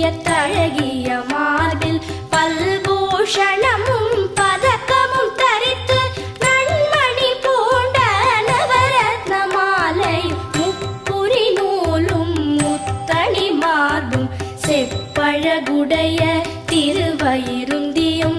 தழகிய மார்பில் பல்பூஷணமும் பதக்கமும் தரித்து நன்மணி பூண்ட நவரத்ன மாலை முப்புரி நூலும் முத்தணி மார்பும் செப்பழகுடைய திருவயிருந்தியும்